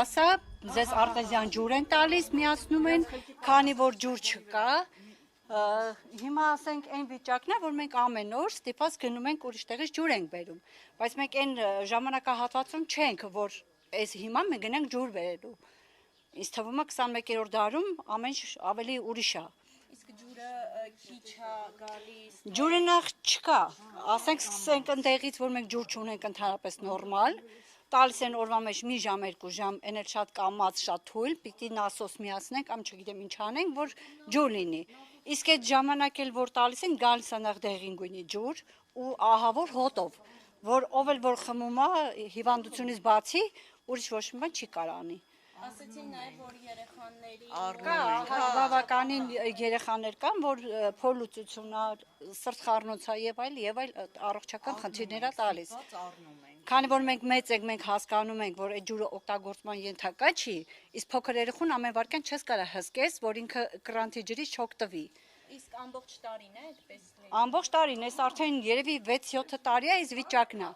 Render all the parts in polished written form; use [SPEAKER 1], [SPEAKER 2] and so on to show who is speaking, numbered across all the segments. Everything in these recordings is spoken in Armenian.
[SPEAKER 1] Ասա, ձեզ արտեզյան ջուր են տալիս, միացնում են, քանի որ ջուր չկա, հիմա ասենք այն վիճակն է, որ մենք ամեն օր ստիպված գնում ենք ուրիշ տեղից ջուր ենք բերում, բայց մենք այն ժամանակահատվածում չենք, որ այս հիմա մենք գնանք ջուր բերելու, ինձ թվում է 21-րդ դարում ամեն ավելի ուրիշ է։
[SPEAKER 2] Իսկ ջուրը քիչ է գալիս։
[SPEAKER 1] Ջուրը նախ չկա, ասենք սկսենք ընդեղից, որ մենք ջուր չունենք ընդհանրապես նորմալ, տալիս են օրվա մեջ մի ժամ, 2 ժամ, այն էլ շատ կամած, շատ թույլ, պիտի նասոս միացնենք, կամ չգիտեմ ինչ անենք, որ ջուր լինի։ Իսկ այդ ժամանակ էլ որ տալիս են, գալիս է նախ դեղին գույնի ջուր ու ահավոր հոտով, որ ով էլ որ խմում է հիվանդությունից բացի, ուրիշ ոչ մի բան չի կարանի։
[SPEAKER 2] Ասեցին նաև, որ երեխաների
[SPEAKER 1] բավականին երեխաներ կան, որ փորլուծությունա, սրտխառնոցա եւ այլ առողջական խնդիրներ է տալիս։ Քանի որ մենք մեծ ենք, մենք հասկանում ենք, որ այդ ջուրը օգտագործման ենթակա չի, իսկ փոքր երեխուն ամեն վարքյան չես կարող հսկես, որ ինքը կրանտի ջրից չօգտվի։
[SPEAKER 2] Իսկ ամբողջ տարին է այդպես լինի։
[SPEAKER 1] Ամբողջ տարին, այս արդեն երևի 6-7 տարի է այս վիճակն է,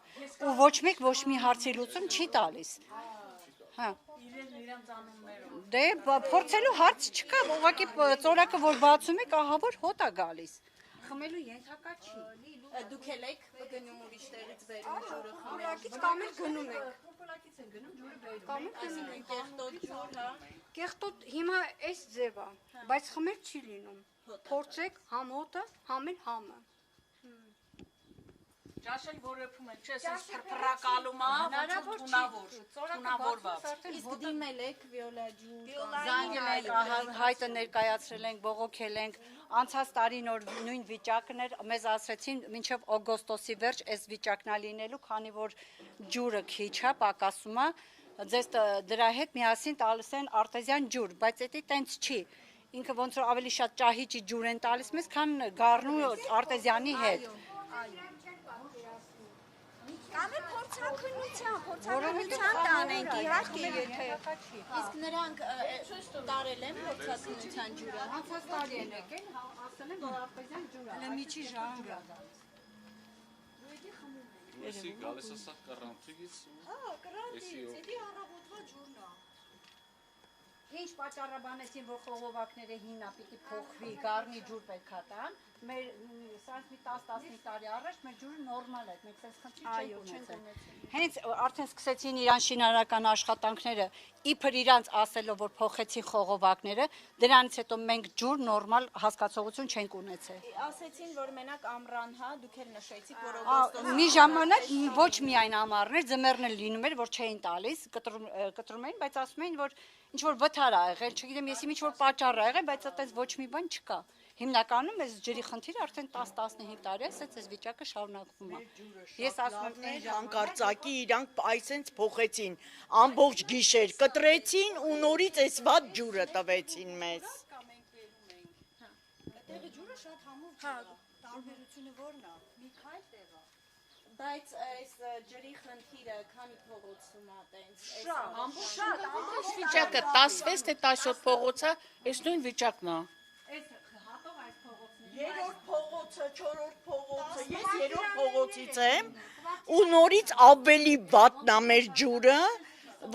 [SPEAKER 1] ու ոչ մեկ ոչ մի հարցի լուծում չի տալիս։ Հա։ Դե փորձելու հարց չկա, ուղղակի ծորակը որ բացում եք, ահավոր հոտ է գալիս։ Խմելու ենթակա չի։
[SPEAKER 2] Դուք եք գնում ուրիշ տեղից բերում ջուրը խմել։
[SPEAKER 1] Պոլակից կամ էլ գնում եք։ Պոլակից են գնում ջուրը բերում։ Կամ էլ գնում
[SPEAKER 2] Այսինքն կեղտոտ ջուր, հա։
[SPEAKER 1] Կեղտոտ հիմա այս ձև է, բայց խմել չի լինում։ Փորձեք համ հոտը, համ էլ համը։
[SPEAKER 3] Ճաշել որեփում եք, չէ՞, ասես փրփրակալում է, թունավորված։
[SPEAKER 2] Իսկ դիմել եք վիոլա ջուր,
[SPEAKER 1] Զանգել ենք, հայտը ներկայացրել ենք, բողոքել ենք, անցած տարի նոր նույն վիճակն էր, մեզ ասացին մինչև օգոստոսի վերջ այս վիճակն է լինելու, քանի որ ջուրը քիչ է, պակասում է, ձեզ դրա հետ միասին տալիս են արտեզյան ջուր, բայց դա տենց չի։ Ինքը ոնց որ ավելի շատ ճահիճի ջուր են տալիս մեզ, քան գառնու արտեզյանի հետ։
[SPEAKER 4] Կամ էլ փորձակնության տանենք, իհարկե եթե։
[SPEAKER 2] Իսկ նրանք տարել են փորձակնության ջուրը։
[SPEAKER 1] Անցած տարի են եկել, ասել են, որ արտեզյան ջուր է։ Լմիջի ժանգը։
[SPEAKER 5] Եսի գալիս է սա կրանտից։
[SPEAKER 4] Հա, կրանտից, էդի առավոտվա ջուրն է։
[SPEAKER 1] Ինչ պատճառաբանեցին, որ խողովակները հինա պիտի փոխվի, գառնի ջուր պետք է տան, մեր սրանց մի 10-15 տարի առաջ մեր ջուրը նորմալ է, մենք սենց խնդիր չենք ունեցել։ Հենց արդեն սկսեցին իրան շինարարական աշխատանքները, իբր իրանց ասելով, որ փոխեցին խողովակները, դրանից հետո մենք ջուր նորմալ հասկացողություն չենք ունեցել։
[SPEAKER 2] Ասեցին, որ մենակ ամռան, հա, դուք էլ նշեցիք, որ օգոստոսի
[SPEAKER 1] Մի ժամանակ ոչ միայն ամառներ, ձմեռն էլ լինում էր, որ չէին տալիս, կտրում էին, բայց ասում էին, որ ինչ որ վթար ա եղել, չգիտեմ եսի ինչ որ պատճառ ա եղել, բայց այդպես ոչ մի բան չկա։ Հիմնականում այս ջրի խնդիրը արդեն 10-15 տարի է, այս վիճակը շարունակվում է։ Ես ասում եմ,
[SPEAKER 6] հանկարծակի իրանք այսենց փոխեցին, ամբողջ գիշեր կտրեցին ու նորից այս վատ ջուրը տվեցին մեզ։
[SPEAKER 1] Տեղի ջուրը շատ համով ջուր է, տարբերությունը որն է, մի քայլ տեղ է։
[SPEAKER 2] Բայց այս ջրի խնդիրը քանի փողոցում է տենց։
[SPEAKER 3] Ամբողջ վիճակը 16 թե 17 փողոցը, այս նույն վիճակն է։
[SPEAKER 1] Այս հատող այս փողոցն
[SPEAKER 6] Երրորդ փողոցը, չորրորդ փողոցը, ես երրորդ փողոցից եմ ու նորից ավելի վատն է մեր ջուրը,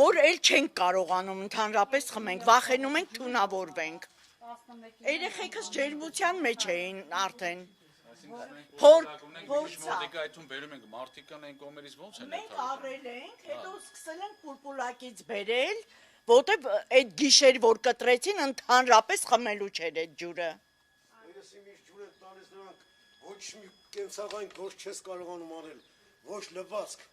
[SPEAKER 6] որ էլ չենք կարողանում ընդհանրապես խմենք, վախենում ենք թունավորվենք։ Երեխեքս ջերմության մեջ էին արդեն։
[SPEAKER 5] Մոտիկա այդում բերում ենք մարտիկան այն կողմերից ոնց են
[SPEAKER 6] Մենք առել ենք, հետո սկսել ենք պուլպուլակից բերել, որտեվ այդ գիշեր որ կտրեցին ընդհանրապես խմելու չէր այդ ջուրը։
[SPEAKER 7] Երեսի միշտ ջուր են տալիս նրանք, ոչ մի կենցաղային գործ չես կարողանում անել, ոչ լվացք,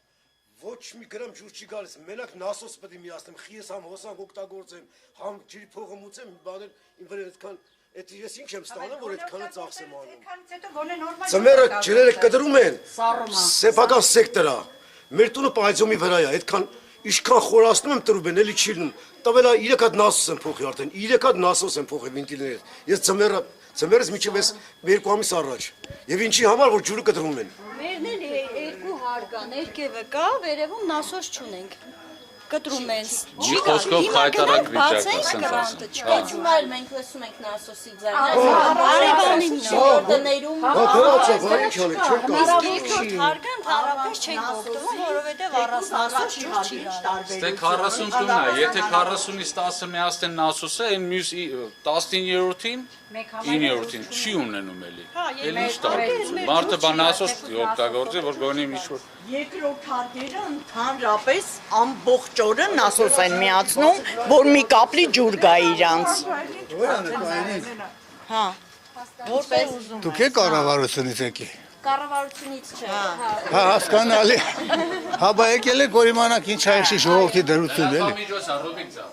[SPEAKER 7] ոչ մի գրամ ջուր չի գալիս, մենակ նասոս պետք է միացնեմ, խիես համ հոսանք օգտագործեմ, համ ջրի փողը մուծեմ, բաներ իմ վրա այդքան Այդ ես ինչ եմ ստանում, որ այդքանը ծախս եմ անում։
[SPEAKER 1] Այդքանից հետո գոնե նորմալ։
[SPEAKER 7] Ձմեռը ջրերը կտրում են, սեփական սեկտոր է։ Մեր տունը պայծոմի վրա է, այդքան ինչքան խորացնում եմ տրուբեն, էլի չի լինում։ Տվել է 3 հատ նասոս եմ փոխի արդեն, 3 հատ նասոս եմ փոխի վենտիլները։ Ես ձմեռից միջև ես 2 ամիս առաջ։ Եվ ինչի համար որ ջուրը կտրում են։
[SPEAKER 4] Մերն էլ երկու հարկա, ներքևը կա, վերևում նասոս չունենք։ կտրում են։
[SPEAKER 5] Մի խոսքով խայտարակ վիճակ է, ասենք ասեմ։
[SPEAKER 2] Բայց մենք լսում ենք Նասոսի ձայնը։ Շորտներում
[SPEAKER 4] Հարգան հարաբերս չեն օգտվում, որովհետև առանց ջուր չի գալիս։
[SPEAKER 5] Դե 40 տունն է, եթե 40-ից 10-ը միացնեն Նասոսը, այն մյուս 19-ին 9-ին չի ունենում էլի։ Էլ ինչ տարբերություն։ Մարդը բան Նասոս օգտագործի, որ գոնի ինչ-որ
[SPEAKER 6] Երկրորդ հարկերը ընդհանրապես ամբողջ օրը Նասոս են միացնում, որ մի կապլի ջուր գա իրանց։ Հա։ Որպես ուզում։
[SPEAKER 8] Դուք եք կառավարությունից եկի։
[SPEAKER 2] կառավարությունից չէ։
[SPEAKER 8] Հա, հասկանալի։ Հա, բա եկել եք որ իմանաք ինչ է շի ժողովրդի դրություն էլի։
[SPEAKER 5] միջոցը, Ռոբիկ ձա։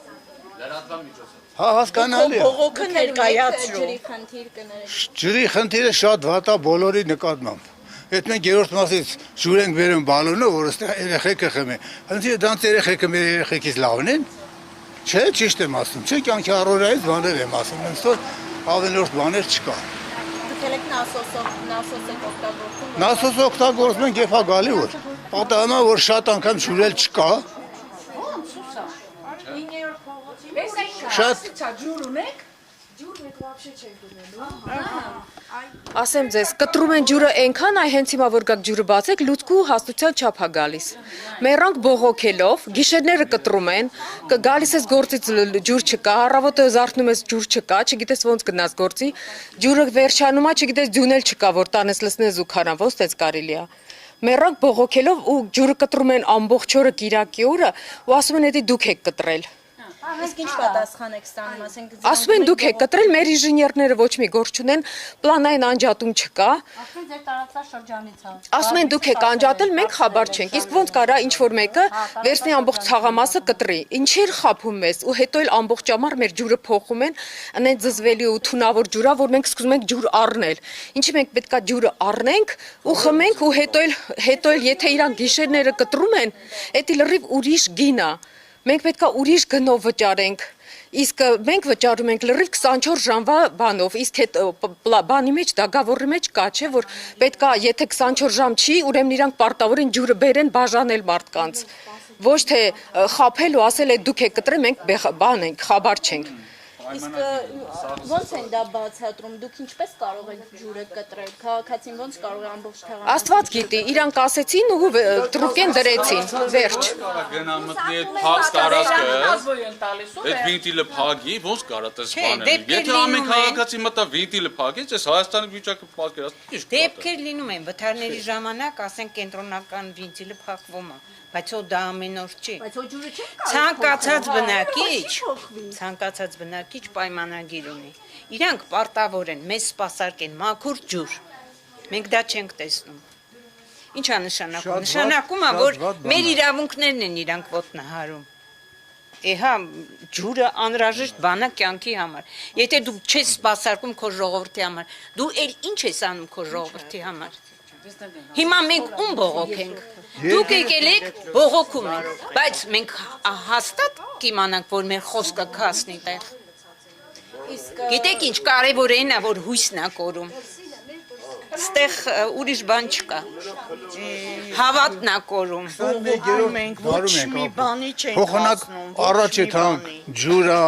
[SPEAKER 5] Լրատվան միջոցը։
[SPEAKER 8] Հա, հասկանալի է։
[SPEAKER 6] Բողոքը ներկայացրու։
[SPEAKER 2] Ջրի խնդիր կներեք։
[SPEAKER 8] Ջրի խնդիրը շատ վատ է բոլորի նկատմամբ։ Այդ մենք երրորդ մասից ջուր ենք բերում բալոնը, որ այստեղ երեխեքը խմեն։ Խնդիրը դրանց երեխեքը մեր երեխեքից լավն են։ Չէ, ճիշտ եմ ասում։ Չէ, կյանքի առօրյայից բաներ եմ ասում, ինձ որ ավելորդ բաներ չկա։
[SPEAKER 2] Դուք եք Նասոս եք օգտագործում։
[SPEAKER 8] Նասոս օգտագործում ենք եւ հա գալի որ։ Պատահում է որ շատ անգամ ջուրել չկա։ Շատ
[SPEAKER 3] ջուր ունեք։ Ջուրն եք вообще չեք ունենում։
[SPEAKER 9] Ասեմ ձեզ, կտրում են ջուրը այնքան, այ հենց հիմա որ գաք ջուրը բացեք, լուցկու հաստության չափ է գալիս։ Մեռանք բողոքելով, գիշերները կտրում են, գալիս ես գործից ջուր չկա, առավոտը զարթնում ես ջուր չկա, չգիտես ոնց գնաս գործի, ջուրը վերջանում է, չգիտես ձյունել չկա, որ տանես լցնես ու քանան, ոնց տես կարելի է։ Մեռանք բողոքելով ու ջուրը կտրում են ամբողջ օրը Կիրակի օրը ու ասում են, «Էդի դուք եք կտրել»։
[SPEAKER 2] Իսկ ինչ պատասխան եք ստանում, ասենք
[SPEAKER 9] Ասում են դուք եք կտրել, մեր ինժեներները ոչ մի գործ չունեն, պլանային անջատում չկա։
[SPEAKER 1] Ասում ձեր տարածաշրջանից է։
[SPEAKER 9] Ասում են դուք եք անջատել, մենք խաբար չենք։ Իսկ ոնց կարա ինչ որ մեկը վերցնի ամբողջ ցաղամասը կտրի։ Ինչեր խափում ես ու հետո էլ ամբողջ ամառ մեր ջուրը փոխում են, այնց զզվելի ու թունավոր ջուրա, որ մենք սկսում ենք ջուր առնել։ Ինչի մենք պետքա ջուրը առնենք ու խմենք ու հետո էլ եթե իրանք գիշերները կտրում են, դա լրիվ ուրիշ գին է։ Մենք պետքա ուրիշ գնով վճարենք, իսկ մենք վճարում ենք լրիվ 24 ժամվա բանով, իսկ այդ բանի մեջ, դագավորի մեջ կա, չէ, որ պետքա, եթե 24 ժամ չի, ուրեմն իրանք պարտավոր են ջուրը բերեն բաժանել մարդկանց, ոչ թե խափել ու ասել է դուք եք կտրել, մենք բան ենք, խաբար չենք։
[SPEAKER 2] Իսկ ոնց են դա բացատրում, դուք ինչպես կարող եք ջուրը կտրել, քաղաքացին ոնց կարող է ամբողջ թաղամասը։
[SPEAKER 9] Աստված գիտի, իրանք ասեցին ու տրուկեն դրեցին, վերջ։
[SPEAKER 5] Գնա մտնի այդ փակ տարածքը, այդ վինտիլը փակի, ոնց կարա տես բանել։ Եթե ամեն քաղաքացի մտա վինտիլը փակեց, այս Հայաստանի վիճակը պատկերացնի։
[SPEAKER 10] Դեպքեր լինում են, վթարների ժամանակ, ասենք կենտրոնական վինտիլը փակվում է, բայց դա ամեն օր չի։
[SPEAKER 2] Բայց հո ջուրը չեն
[SPEAKER 10] Ցանկացած բնակիչ պայմանագիր ունի։ Իրանք պարտավոր են մեզ սպասարկեն մաքուր ջուր։ Մենք դա չենք տեսնում։ Ինչ է նշանակում։ Նշանակում է, որ մեր իրավունքներն են իրանք ոտնահարում։ Էհա ջուրը անհրաժեշտ բան է կյանքի համար։ Եթե դու չես սպասարկում քո ժողովրդի համար, դու էլ ինչ ես անում քո ժողովրդի համար։ Հիմա մենք ում բողոքենք։ Դուք եկել եք բողոքում եք, բայց մենք հաստատ կիմանանք, որ մեր խոսքը քասնի տեղ։ Գիտեք ինչ կարևոր է նա, որ հույսն է կորում։ Ստեղ ուրիշ բան չկա։ Հավատն է կորում։
[SPEAKER 6] Բողոքում ենք, ոչ մի բանի չենք
[SPEAKER 8] Փոխանակ առաջ եթանք ջուրա,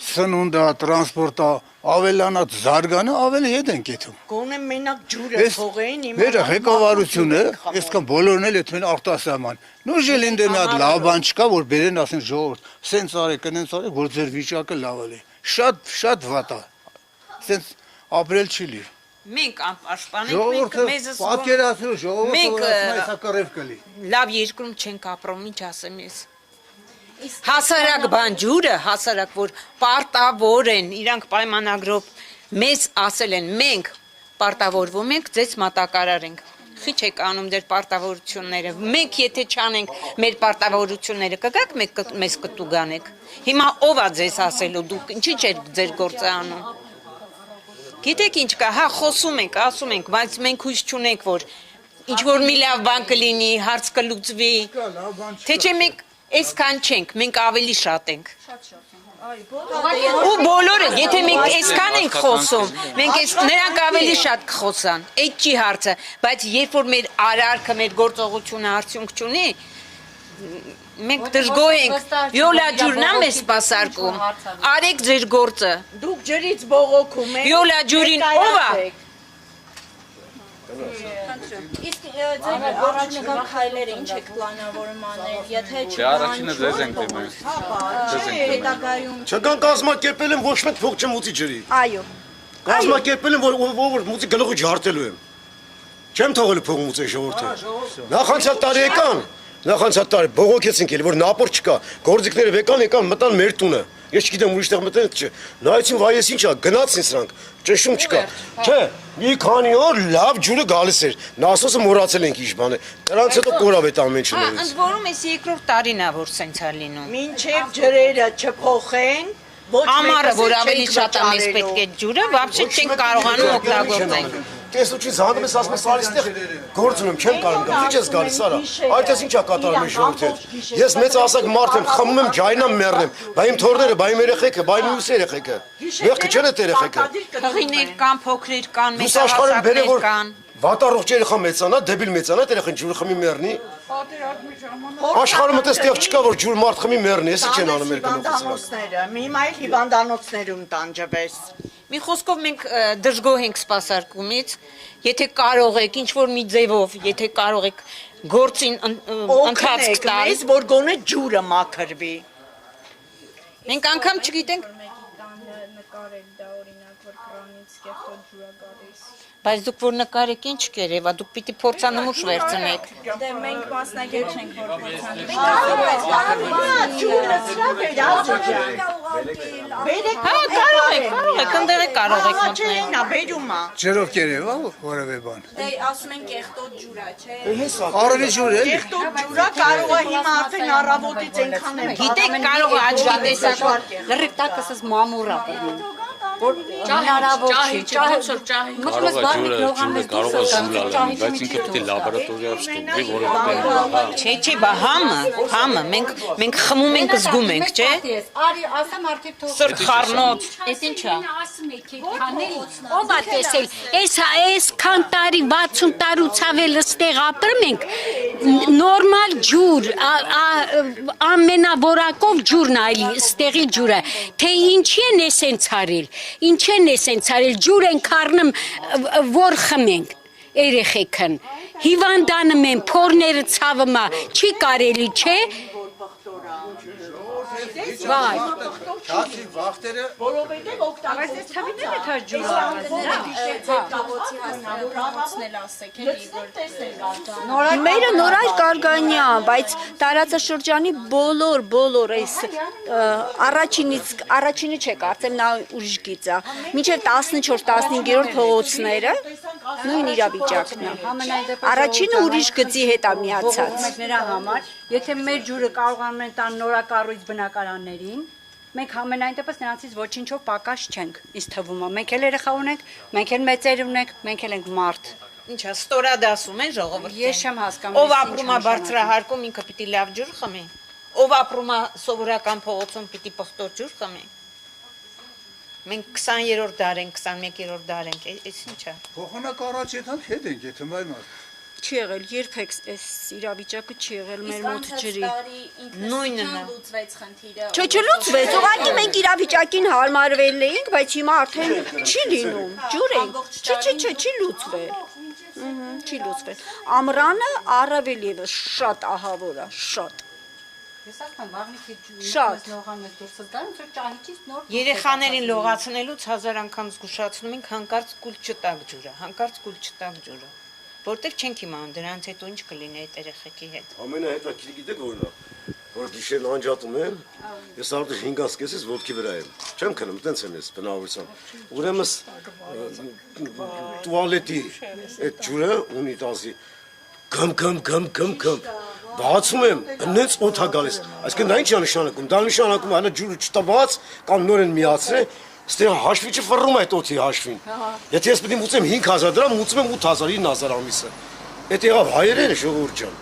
[SPEAKER 8] սնունդա, տրանսպորտա, ավելանած զարգանը ավելի հետ են կեթում։
[SPEAKER 6] Գոնե մենակ ջուրը թողեն իմ։
[SPEAKER 8] Մեր ղեկավարությունը, այսքան բոլորն էլ այդքան արտասահման։ Նույնիսկ ինձ մի հատ լավ բան չկա, որ բերեն ասեն ժողովուրդ, սենց արեք, կնենց արեք, որ ձեր վիճակը լավ է։ Շատ վատ է։ Սենց ապրել չի լի։
[SPEAKER 10] Մենք պաշտպանենք, մենք մեզ
[SPEAKER 8] պատկերացրու ժողովուրդը ասում է կռիվ կլի։
[SPEAKER 10] Լավ երկրում չենք ապրում, ինչ ասեմ ես։ Հասարակ բան ջուրը, հասարակ որ պարտավոր են, իրանք պայմանագրով մեզ ասել են, մենք պարտավորվում ենք, ձեզ մատակարար ենք։ Խիչ եք անում դեր պարտավորությունները։ Մենք եթե չանենք մեր պարտավորությունները, կգաք մեզ կտուգանեք։ Հիմա ով է ձեզ ասելու, դուք ինչի՞ չեք ձեր գործը անում։ Գիտեք ինչ կա, հա խոսում ենք, ասում ենք, բայց մենք հույս չունենք, որ ինչ որ մի լավ բան կլինի, հարց կլուծվի։ Թե չէ մենք այսքան չենք, մենք ավելի շատ ենք։ Ու բոլորը, եթե մենք այսքան ենք խոսում, մենք նրանք ավելի շատ կխոսան, այդ չի հարցը, բայց երբ որ մեր արարքը, մեր գործողությունը արդյունք չունի, մենք դժգոհ ենք։ Վիոլա ջուրն է մեզ սպասարկում։ Արեք ձեր գործը։
[SPEAKER 6] Դուք ջրից բողոքում եք։
[SPEAKER 10] Վիոլա ջուրին ով է։
[SPEAKER 2] Իսկ ձեր առաջիկա քայլերը ինչ եք պլանավորում անել, եթե
[SPEAKER 5] Դե առաջինը ձեզ ենք դիմել։
[SPEAKER 2] հետագայում
[SPEAKER 7] Չկան կազմակերպել եմ ոչ մեկ փող չեմ ուծի ջրի։
[SPEAKER 2] այո
[SPEAKER 7] Կազմակերպել եմ որ մուծի գլուխը ջարդելու եմ։ Չեմ թողել փող ուծեն ժողովրդը։ Նախանցյալ տարի եկան, նախանցյալ տարի բողոքեցինք էլ որ նապոր չկա, գործիքները եկան մտան մեր տունը։ Ես չգիտեմ ուրիշտեղ մտեն չէ։ Նայեցին վայես ինչա, գնացին սրանք, ճշում չկա։ Չէ, մի քանի օր լավ ջուրը գալիս էր։ Նասոսը մոռացել ենք ինչ բան է։ Դրանց հետո կորավ այդ ամեն ինչը նորից։
[SPEAKER 10] Ընդ որում էս երկրորդ տարին է որ սենց է լինում։
[SPEAKER 6] Մինչև ջրերը չփոխեն, ոչ
[SPEAKER 10] Ամառը որ ավելի շատ է մեզ պետք է ջուրը, вообще չենք կարողանում օգտագործենք։
[SPEAKER 7] Տեսուչին զանգում ես ասում ես արիստեղ գործ ունեմ, չեմ կարող գալ։ Ինչ ես գալիս արա։ Այդպես ինչա կատարում է ժողովուրդը։ Ես մեծ ասակ մարդ եմ, խմում եմ, ջայնամ մեռնեմ։ Բա իմ թորները, բա իմ երեխեքը, բա իմ մյուս երեխեքը։ Եղքը չեն այդ երեխեքը։
[SPEAKER 10] Հղիներ կան, փոքրեր կան,
[SPEAKER 7] Դուս աշխարհում բերե
[SPEAKER 10] մեծահասակներ
[SPEAKER 7] որ
[SPEAKER 10] կան։
[SPEAKER 7] վատառողջ երեխա մեծանա, դեբիլ մեծանա, երեխան ջուր խմի մեռնի։ Աշխարհում այդտեղ չկա որ ջուր մարդ խմի մեռնի, էսի չեն անում մեր գնողները։
[SPEAKER 6] Հիմա էլ հիվանդանոցներում տանջվես։
[SPEAKER 10] Մի խոսքով մենք դժգոհ ենք սպասարկումից, եթե կարող եք ինչ որ մի ձևով, եթե կարող եք գործին ընթացք տալ,
[SPEAKER 6] մեզ որ գոնե ջուրը մաքրվի։
[SPEAKER 10] մենք անգամ չգիտենք,
[SPEAKER 2] նկարել դա օրինակ որ կրանից կեղտոտ ջուր է գալիս
[SPEAKER 10] բայց դուք որ նկարեք ինչ կերևա, դուք պիտի փորձանմուշ վերցնեք։
[SPEAKER 2] դե մենք մասնագետ չենք որ
[SPEAKER 10] Հա, կարող եք, ընդեղ կարող եք մտնել։
[SPEAKER 6] Նա բերում է։
[SPEAKER 8] Ջրով կերևա որևէ բան։
[SPEAKER 2] դե ասում են կեղտոտ ջուր է չէ
[SPEAKER 8] Արևի ջուր էլի։
[SPEAKER 6] Կեղտոտ ջուրը կարող է հիմա արդեն առավոտից այնքան է։
[SPEAKER 10] Գիտեք, կարող է աչքի տեսակ
[SPEAKER 1] լրիվ տակսս մամուրա բերում որ հնարավոր չի
[SPEAKER 3] ճահի
[SPEAKER 5] Կարող է ջուրը կարող է սուլալ, բայց ինքը պետք է լաբորատորիայով ստուգի, որովհետեւ
[SPEAKER 10] Չէ, բա համը, մենք խմում ենք, զգում ենք, չէ։
[SPEAKER 1] Արի, ասեմ արդյոք թող
[SPEAKER 10] Սրտ խառնոց,
[SPEAKER 1] Էս ինչա։ Ասում եք քանել, ով է տեսել։ Էս քան տարի 60 տարուց ավել ստեղ ապրում ենք։ Նորմալ ջուր, ամենավորակով ջուրն այլի, ստեղի ջուրը։ Թե ինչի են էսենց արել։ Ինչ են էսենց արել, ջուր են քառնում, որ խմենք։ Երեխեքն հիվանդանում են, փորները ցավը չի կարելի, չէ։ Վայ,
[SPEAKER 8] Քացի վախտերը
[SPEAKER 6] Որովհետև օգտագործում
[SPEAKER 2] Մերը նորայր կարգանյա, բայց տարածաշրջանի բոլոր այս առաջինի չէ կարծեմ նա ուրիշ գիծ է, մինչև 14-15-րդ փողոցները նույն իրավիճակն է, առաջինը ուրիշ գծի հետ է միացած։
[SPEAKER 1] նրա համար, եթե մեր ջուրը կարողանում են տան նորակառույց բնակարաններին, մենք ամենայն դեպս նրանցից ոչինչով պակաս չենք, ինձ թվում է, մենք էլ երեխա ունենք, մենք էլ մեծեր ունենք, մենք էլ ենք մարդ։
[SPEAKER 10] Ինչա, ստորադասում են ժողովրդին։
[SPEAKER 1] Ես չեմ հասկանում։
[SPEAKER 10] Ով ապրում է բարձրահարկում, ինքը պիտի լավ ջուր խմի։ Ով ապրում է սովորական փողոցում, պիտի պղտոր ջուր խմի։ Մենք 20-րդ դար ենք, 21-րդ դար ենք, այս ինչա։
[SPEAKER 8] փոխանակ առաջ եթան հետ ենք, եթե մայ մարդ։
[SPEAKER 2] Չի եղել, երբեք այս իրավիճակը չի եղել մեր մոտ ջրի։
[SPEAKER 10] Նույնն է։
[SPEAKER 2] Լուծվեց խնդիրը։
[SPEAKER 11] Չէ, չլուծվեց, ուղղակի մենք իրավիճակին հարմարվել էինք, բայց հիմա արդեն չի լինում, ջուր ենք։ Չէ, չի լուծվել։ Չի լուծվել։ Ամռանը առավել եւս շատ ահավոր է, շատ։
[SPEAKER 1] Ես ասում վաղնի
[SPEAKER 11] Շատ։
[SPEAKER 1] լողանից դուրս գան, որ ճահիճից նոր
[SPEAKER 10] Երեխաներին լողացնելուց 1000 անգամ զգուշացնում ենք հանկարծ կուլ չտակ ջուրը, հանկարծ կուլ չտակ ջուրը։ Որտեղ չենք իմանում դրանց հետո ինչ կլինի այդ երեխեքի հետ։
[SPEAKER 7] Ամենահետաքրքիրը գիտեք որն է, որ գիշերն անջատում եմ, ես արդեն 5-ից կեսից ոտքի վրա եմ։ Չեմ քնում, տենց եմ ես բնավորությամբ։ Ուրեմն տուալետի այդ ջուրը ունի տազի գմ բացում եմ, հնեց օդ է գալիս։ Այսինքն դա ինչ է նշանակում։ Դա նշանակում է հələ ջուրը չտված կամ նորեն միացրել, ստեղ հաշվիչը ֆռռում է այդ օդի հաշվին։ Եթե ես պետք է մուծեմ 5000 դրամ, մուծում եմ 8000, 9000 ամիսը։ Այդ եղավ հայերենը ժողովուրդ ջան։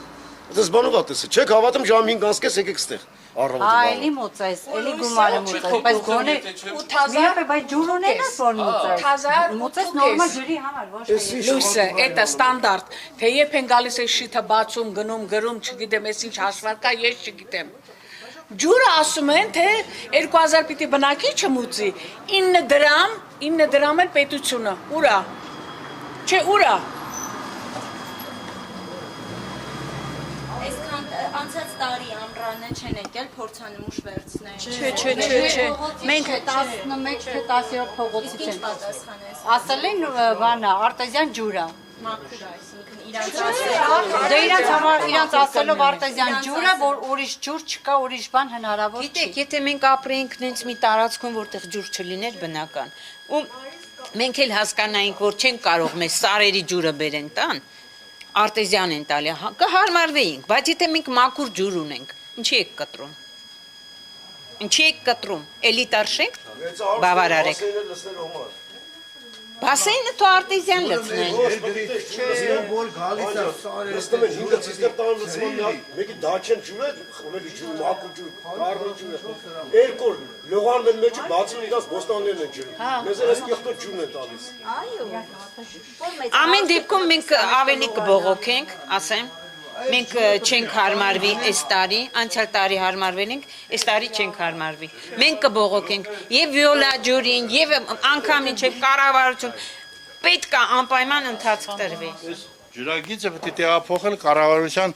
[SPEAKER 7] Դες բանով ատեսը, չեք հավատում ժամը 5-ից կես եկեք ստեղ։
[SPEAKER 1] Այլի մոծես, էլի գումարը մոծես, բայց գոնե 8000 բայց ջուր ունենաս որ մոծես։ Մոծես նորմալ ջրի համար, ոչ թե։
[SPEAKER 3] Լույսը, это ստանդարտ։ Թե երբ են գալիս է շիթը բացում, գնում, գրում, չգիտեմ, ես ինչ հաշվարկա, ես չգիտեմ։ Ջուրը ասում են, թե 2000 պիտի բնակիչը մուծի, 9 դրամ էլ պետությունը։ Ուրա։ Չէ, ուրա։
[SPEAKER 4] Անցած տարի ամռանը չեն եկել փորձանմուշ վերցնել։
[SPEAKER 1] Չէ։ Մենք 11 թե 10-րդ փողոցից ենք ասել են բանա, արտեզյան ջուրա։
[SPEAKER 4] Մաքուր, այսինքն իրանց ասել։
[SPEAKER 1] Դե իրանց ասելով արտեզյան ջուրը, որ ուրիշ ջուր չկա, ուրիշ բան հնարավոր չի։
[SPEAKER 10] Գիտեք, եթե մենք ապրեինք նենց մի տարածքում, որտեղ ջուր չլիներ բնական, ու մենք էլ հասկանայինք, որ չեն կարող մեզ սարերի ջուրը բերեն տան, արտեզյան են տալի, կհարմարվեինք, բայց եթե մենք մաքուր ջուր ունենք, ինչի եք կտրում։ Ինչի եք կտրում, էլիտար շենք բավարարեք։ Բասեինը թո արտեզյան լցնեն։
[SPEAKER 7] Լցնում են 5 ցիստեր տան լցնում մեկի դաչեն ջուրը, խմելի ջուր, մաքուր ջուր, կարմիր ջուր։ Երկու լողանում են մեջը բացում իրաց բոստաններն են ջուրը։ Մեզ էլ այս կեղտոտ ջուրն են տալիս։
[SPEAKER 10] Ամեն դեպքում մենք ավելի կբողոքենք, ասեմ, մենք չենք հարմարվի այս տարի, անցյալ տարի հարմարվել ենք, այս տարի չենք հարմարվի։ Մենք կբողոքենք եւ վիոլա ջուրին, եւ անգամ ինչեւ կառավարություն պետք է անպայման ընթացք տրվի։
[SPEAKER 12] Ջրագիծը պետք է տեղափոխել կառավարության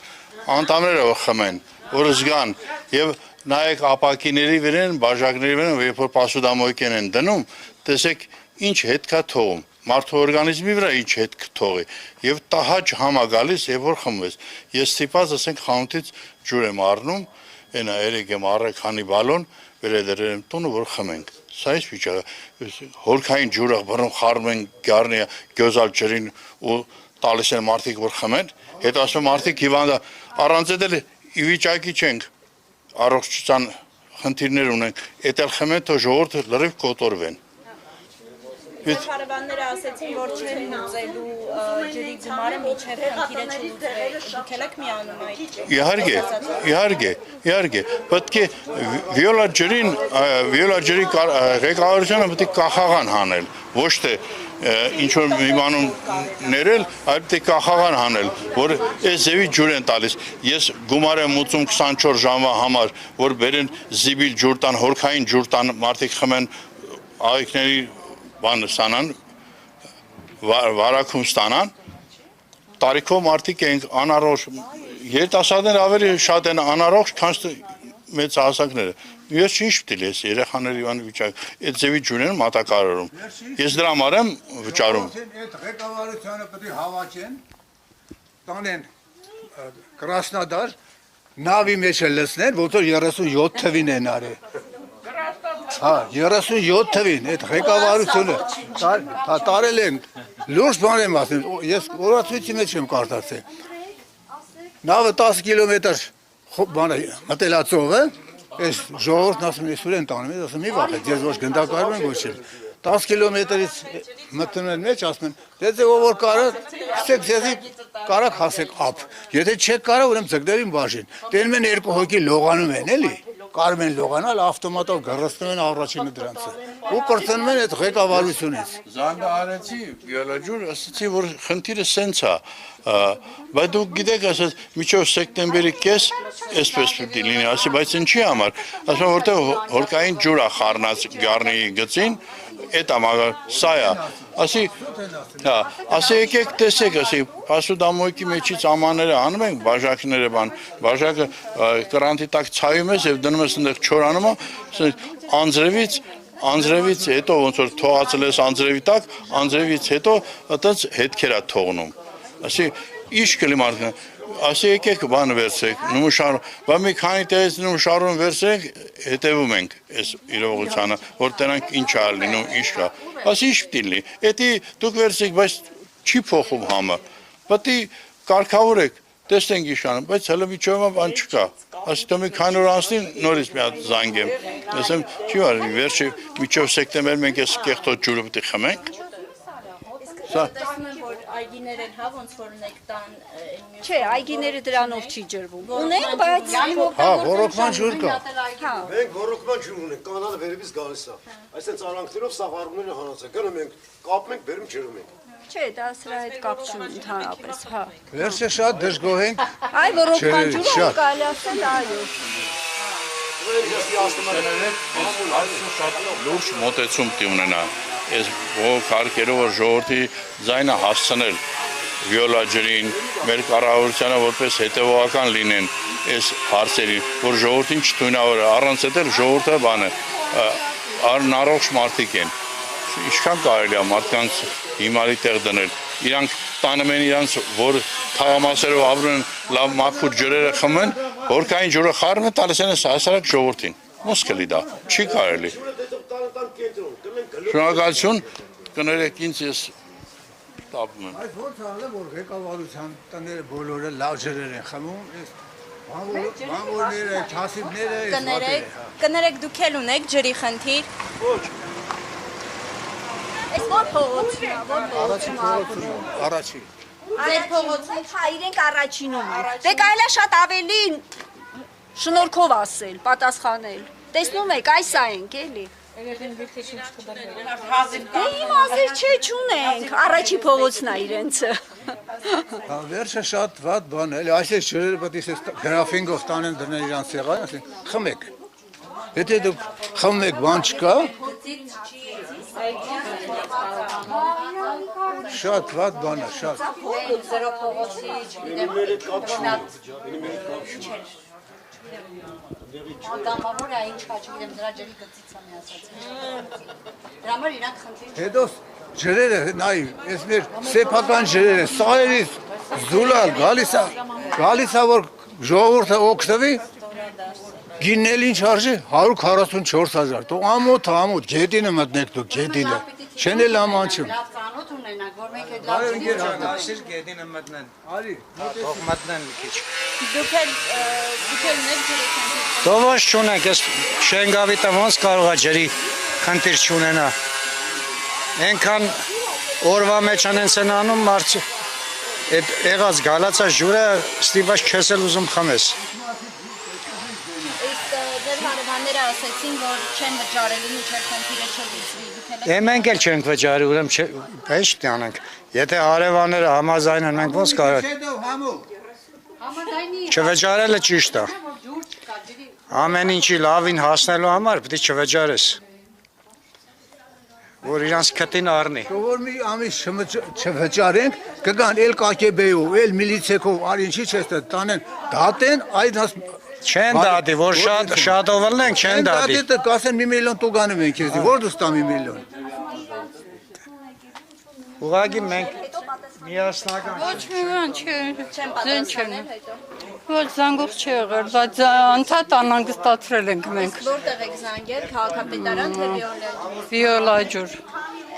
[SPEAKER 12] անդամները խմեն, որ զգան եւ նայեք ապակիների վրան, բաժակների վրան, երբ որ պասուդամոյկեն են դնում, տեսեք ինչ հետ կա թողում։ Մարդու օրգանիզմի վրա ինչ հետ կթողի եւ տահաճ համա գալիս եւ որ խմվես ես ստիպած ասենք խանութից ջուր եմ առնում այնա երեք եմ առել քանի բալոն վերեդրել եմ տունը որ խմենք սա է վիճակը հորքային ջուրը բռնում խառնում են գառնի գյոզալ ջրին ու տալիս են մարդիկ որ խմեն հետ ասում մարդիկ հիվանդա առանց դել ի վիճակի չենք առողջության խնդիրներ ունենք էտել խմեն թո ժողովուրդը լրիվ կոտորվեն
[SPEAKER 4] Հարևանները ասեցին, որ չեն մուծելու ջրի գումարը միջև խնդիրը չլուծվի։ Դուք եք միանում այդ։
[SPEAKER 12] Իհարկե, պետք է վիոլա ջրի ղեկավարությունը պետք է կախաղան հանել, ոչ թե ինչ որ մի բանում ներել, այլ պետք է կախաղան հանել, որ այս ձևի ջուր են տալիս։ Ես գումար եմ մուծում 24 ժամվա համար, որ բերեն զիբիլ ջուր տան, հորքային ջուր տան, մարդիկ խմեն աղիքների բան ստանան, վարակում ստանան, տարիքով մարդիկ են անառողջ, երիտասարդներ ավելի շատ են առողջ, քան մեծ հասակները։ Ես ինչ պիտի լես երեխաների բան վիճակ, այդ ձևի ջուրն մատակարարում։ Ես դրա համար եմ վճարում։
[SPEAKER 8] Այդ ղեկավարությունը պետք է հավաքեն, տանեն Կրասնոդար, նավի մեջ լցնեն, որտեղ 37 թվին են արել։ Հա, 37 թվին, այդ ղեկավարությունը տարել են, լուրջ բան եմ ասում, ես օրացույցի մեջ եմ կարդացել։ Նավը 10 կիլոմետր մտելածով է, այս ժողովուրդն ասում ես ուր են տանում, ես ասում մի վախեք, ես ոչ գնդակարում եմ ոչ էլ։ 10 կիլոմետրից մտնում են մեջ, ասում են, դե ով որ կարա, ցեք ձեզի կարակ հասեք ապ։ Եթե չեք կարա, ուրեմն ձգներին բաժին։ Տենում են երկու հոգի լողանում են, էլի։ Կարում են լողանալ, ավտոմատով գռստում են առաջինը դրանցը։ Ու կրծնում են այդ ղեկավարությունից։
[SPEAKER 12] Զանգը արեցի, վիոլաջուր, ասացի, որ խնդիրը սենց է։ Բայց դուք գիտեք, ասած, միջով սեպտեմբերի կես այսպես պետք է լինի, ասի, բայց ինչի համար։ Ասում որտեղ հորքային ջուր է խառնած գառնի գծին, այդ ամագար սա է։ Ասի, հա, ասի եկեք տեսեք, ասի, պասուդամոյկի մեջից ամանները անում ենք, բաժակները բան, բաժակը կրանտի տակ ցայում ես եւ դնում ես այնտեղ չորանում, անձրևից հետո ոնց որ թողածել ես անձրևի տակ, անձրևից հետո այդպես հետքեր է թողնում։ Ասի, ինչ կլի մարդը, ասի եկեք բան վերցրեք, նմուշարում, բայց մի քանի տեղից նմուշարում վերցրեք, հետևում ենք այս իրողությանը, որ տենանք ինչ է լինում, ինչ կա։ Ասի ինչ պիտի լինի, էդի դուք վերցրեք, բայց չի փոխում համը, պետք է կարգավորեք, տեսնենք իշանում, բայց հələ միջովը բան չկա։ Ասի դու մի քանի օր անցնի նորից մի հատ զանգեմ։ Ասեմ, չի արի, վերջի միջով սեպտեմբեր մենք այս կեղտոտ ջուրը պետք է խմենք։
[SPEAKER 4] Տեսնում եմ, որ այգիներ են, հա, ոնց որ ունեք տան
[SPEAKER 11] Չէ, այգիները դրանով չի ջրվում։ Ունենք, բայց
[SPEAKER 8] Հա, ռոռոկման ջուր կա։
[SPEAKER 7] Մենք ռոռոկման ջուր ունենք, կանանը վերևից գալիս է։ Այսինքն ծառանքներով սաղարումները հանած է։ Գնում ենք, կապում ենք, բերում ջրում ենք։
[SPEAKER 11] չէ, դա սրա հետ կապ չունի ընդհանրապես, հա։
[SPEAKER 8] Վերջը շատ դժգոհ ենք։
[SPEAKER 11] Այ ռոռոկման ջուրը կարելի ասել, այո։
[SPEAKER 12] Լուրջ մոտեցում տի ունենա։ Այս ողոք հարկերով որ ժողովրդի ձայնը հասցնել վիոլա ջրին, մեր կառավարությանը որպես հետևողական լինեն այս հարցերին, որ ժողովրդին չթույնավորը, առանց այդ ժողովուրդը բանը առողջ մարդիկ են։ Ինչքան կարելի է մարդկանց հիմարի տեղ դնել։ Իրանք տանում են իրանց, որ թաղամասերով ապրում են, լավ մաքուր ջրերը խմեն, հորքային ջուրը խառնում են տալիս են հասարակ ժողովրդին։ Ոնց կլի դա։ Չի կարելի։ Շնորհակալություն, կներեք ինձ ես տապում եմ։
[SPEAKER 8] Այդ ոնց անեմ, որ ղեկավարության տները բոլորը լավ ջրեր են խմում, այս բանվորները, չասիբները,
[SPEAKER 4] կներեք դուք էլ ունեք ջրի խնդիր։
[SPEAKER 7] Ոչ։
[SPEAKER 11] Այս որ փողոցն է, որ
[SPEAKER 8] Առաջին։
[SPEAKER 11] Ձեր փողոցն է, հա, իրենք առաջինում են։ Դե կարելի է շատ ավելի շնորհքով ասել, պատասխանել։ Տեսնում եք, այս է ենք, էլի։ Դե իմ ազեր չէ, չունենք, առաջի փողոցն է իրենցը։
[SPEAKER 8] Հա, վերջը շատ վատ բան է, այսպես ջրերը պետք է գրաֆինգով տանեն դնել իրանց սեղան, ասեն, խմեք։ Եթե դուք խմեք, բան չկա, շատ վատ բան է, շատ։
[SPEAKER 1] Զրո փողոցի, չգիտեմ, Անդամավոր է, ինչ հա, չգիտեմ, դրա ջրի գծից եմ ասած։ Դրա համար իրանք խնդիր։
[SPEAKER 8] Հետո ջրերը, նայ, այս մեր սեփական ջրերը, սայերից զուլալ գալիս է, որ ժողովուրդը օգտվի, գիննել ինչ արժի 144,000, թող ամոթ, գետինը մտնեք դուք, գետինը, չեն էլ ամանչում։
[SPEAKER 1] Լավ ծանոթ ունենանք, որ մենք այդ լավ
[SPEAKER 13] Այսիր գետինը մտնեն, արի, թող մտնեն մի քիչ։
[SPEAKER 4] Դուք էլ ունեք ջրի խնդիր։
[SPEAKER 13] Դու ոչ չունեք, ես Շենգավիտը ոնց կարող է ջրի խնդիր չունենա։ Ենքան օրվա մեջ անենց են անում, մարդ այդ եղած գալացա ջուրը ստիպված չես էլ ուզում խմես։
[SPEAKER 4] Իսկ ձեր հարևանները ասեցին, որ չեն վճարելու մինչև խնդիրը չլուծվի։
[SPEAKER 13] Մենք էլ չենք վճարի, ուրեմն ինչ տանենք։ Եթե հարևանները համաձայն են, մենք ոնց կարող։ Չվճարելը ճիշտ է։ Ամեն ինչի լավին հասնելու համար պետք է չվճարես։ Որ իրանց քտին առնի։
[SPEAKER 8] Որ մի ամիս չվճարենք, կգան էլ կակեբեյով, էլ միլիցեքով, արի ինչի չես տանեն, դատեն, այդ
[SPEAKER 13] չեն դատի, որ շատով ելնենք, չեն դատի։
[SPEAKER 8] Դատի կասեն 1 միլիոն տուգանում ենք քեզի, որ դու ստամ 1 միլիոն։
[SPEAKER 13] Ուղղակի մենք միասնական
[SPEAKER 1] Ոչ մի բան չէ, ձեն չեն։ Ոչ զանգող չի եղել, բայց անդադ անհանգստացրել ենք մենք։
[SPEAKER 4] Որտեղ եք զանգել, քաղաքապետարան թե
[SPEAKER 1] Վիոլա ջուր։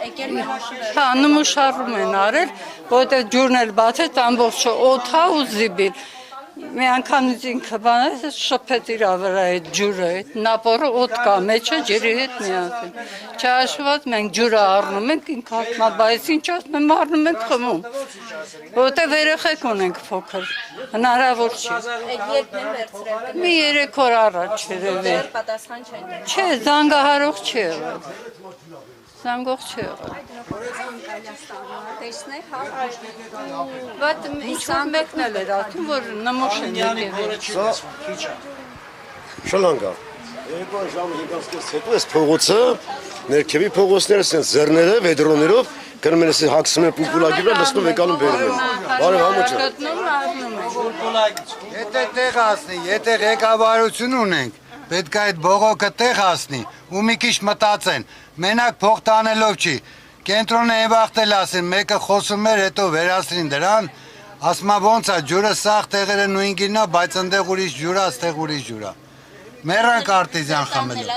[SPEAKER 4] Եկել նշել։
[SPEAKER 1] Հա, նմուշարում են արել, որտեղ ջուրն էլ բացեց ամբողջը օդա ու զիբիլ։ Մի անգամից ինքը բանը շփեց իր վրա այդ ջուրը, այդ նապորը օդ կա մեջը ջրի հետ միասին։ Չհաշված մենք ջուրը առնում ենք, ինքը ասում է, բայց ինչ ասում եմ, առնում ենք խմում։ Որտեղ երեխեք ունենք փոքր, հնարավոր չի։
[SPEAKER 4] Այդ երբ են վերցրել։
[SPEAKER 1] Մի 3 օր առաջ երևի։
[SPEAKER 4] Պատասխան չեն։
[SPEAKER 1] Չէ, զանգահարող չի եղել։ Զանգող չի եղել։
[SPEAKER 11] Տեսնեք, հա,
[SPEAKER 1] Բայց ինչ-որ մեկն էլ էր ասում, որ նմուշ են եկել։
[SPEAKER 7] Շլանգա։ 2 ժամ 5-ից հետո այս փողոցը ներքևի փողոցները ասեն զեռները, վեդրոներով գնում են հագսում են պուլպուլակի վրա, լցնում եկանում բերում են։ Բարև համոջը։
[SPEAKER 13] Եթե տեղ հասնի, եթե ղեկավարություն ունենք, պետք է այդ բողոքը տեղ հասնի ու մի քիչ մտածեն։ Մենակ փող տանելով չի։ Կենտրոնը այն վաղտել ասեն, մեկը խոսում էր, հետո վերացրին դրան, ասում է ոնց է, ջուրը սաղ տեղերը նույն գինն է, բայց այնտեղ ուրիշ ջուր է, այստեղ ուրիշ ջուր է։ Մեռանք արտիզյան խմելու։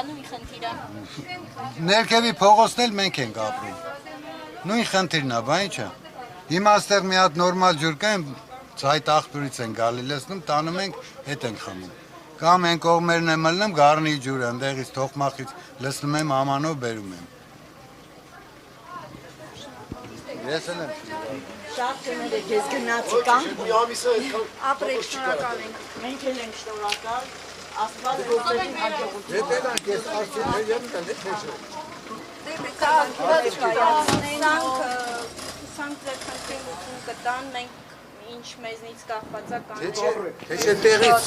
[SPEAKER 13] Ներքևի փողոցն էլ մենք ենք ապրում։ Նույն խնդիրն է, բա ինչ է։ Հիմա այստեղ մի հատ նորմալ ջուր կա, ցայտ աղբյուրից են գալի լցնում, տանում ենք, հետ ենք խմում։ Կամ են կողմերն եմ մլնում, գառնի ջուրը, ընդեղից թողմախից լցնում եմ, ամանով բերում եմ։ Ես եմ։
[SPEAKER 6] Շատ կներեք, ես գնացի կանք։
[SPEAKER 7] Մի ամիսը այդքան
[SPEAKER 11] Ապրեք, շնորհակալ ենք։
[SPEAKER 6] Մենք էլ ենք շնորհակալ։ Աստված գործերին հաջողություն։
[SPEAKER 13] Դեպեդան կես արցին հեյեմ տալի քեշը։
[SPEAKER 4] Սանք ձեր խնդրին կտան, մենք ինչ մեզնից կախված է կանչել։
[SPEAKER 13] Քեշը տեղից։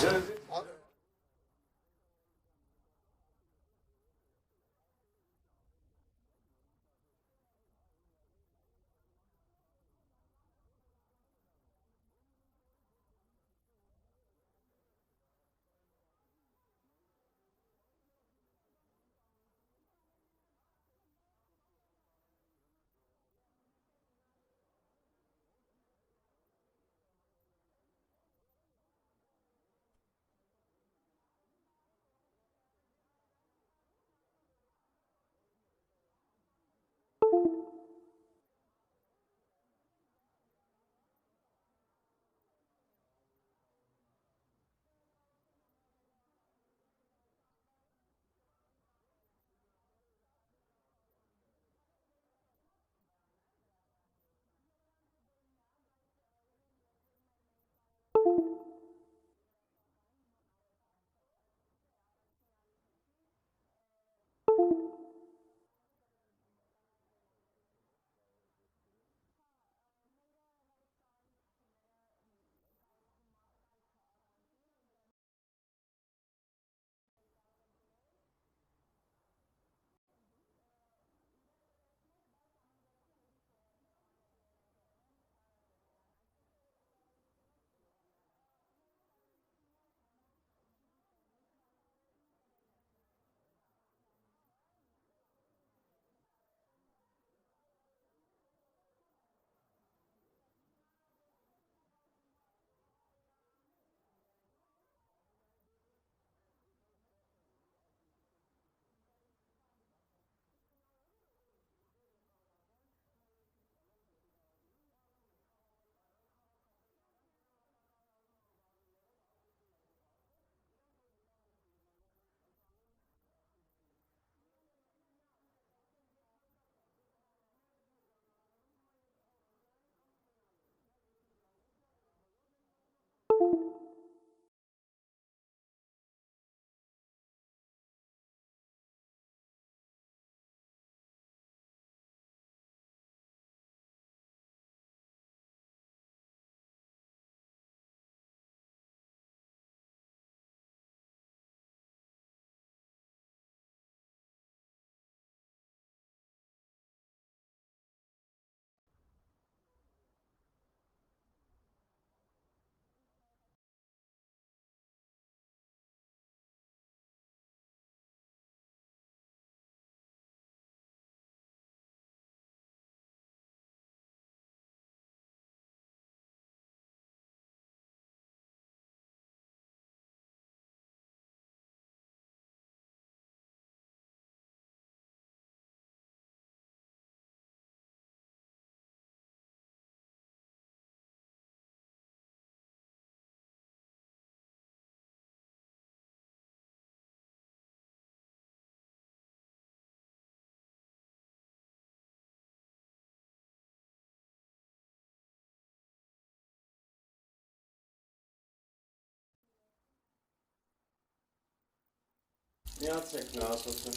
[SPEAKER 14] Միացեք նա ասոցը։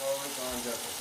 [SPEAKER 14] Ո՞վ է կանջակը։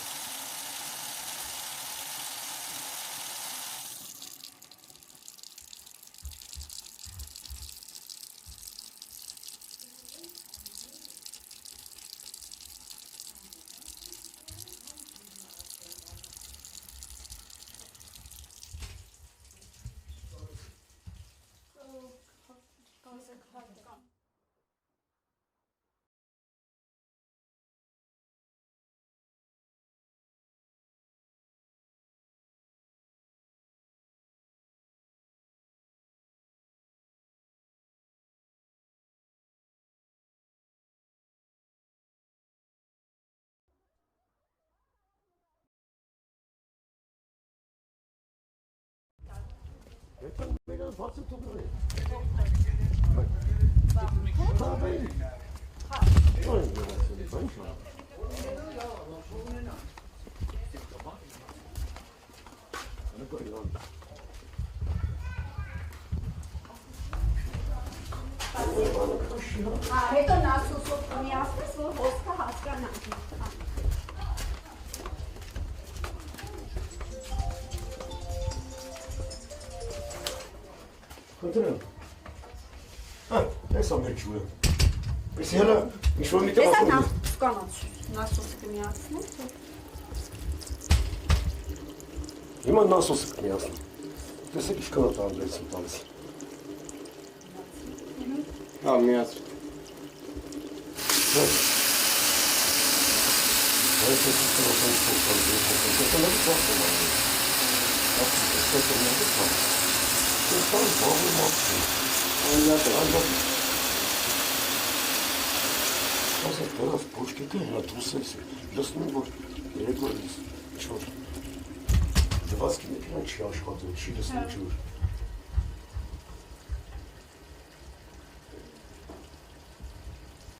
[SPEAKER 11] Հետո նասոսով կմիացնես, որ հոսքը հասկանանք։
[SPEAKER 7] Խնդրեմ։ Այս ամեն ջուրը։ Պես հելա, ինչ-որ մի տեղ
[SPEAKER 11] Տեսա
[SPEAKER 7] ասում
[SPEAKER 11] նա սկանաց, նասոսը կմիացնես։
[SPEAKER 7] Հիմա նասոսը կմիացնում։ Տեսեք ինչքան է տարբերություն տալիս։
[SPEAKER 14] Հա, միաց։
[SPEAKER 7] Ասես դրած փոչկետը հնա դուսես է, լսնում որ երեկորից չոր դվածքի մեքենան չի աշխատում, չի լսնում ջուր։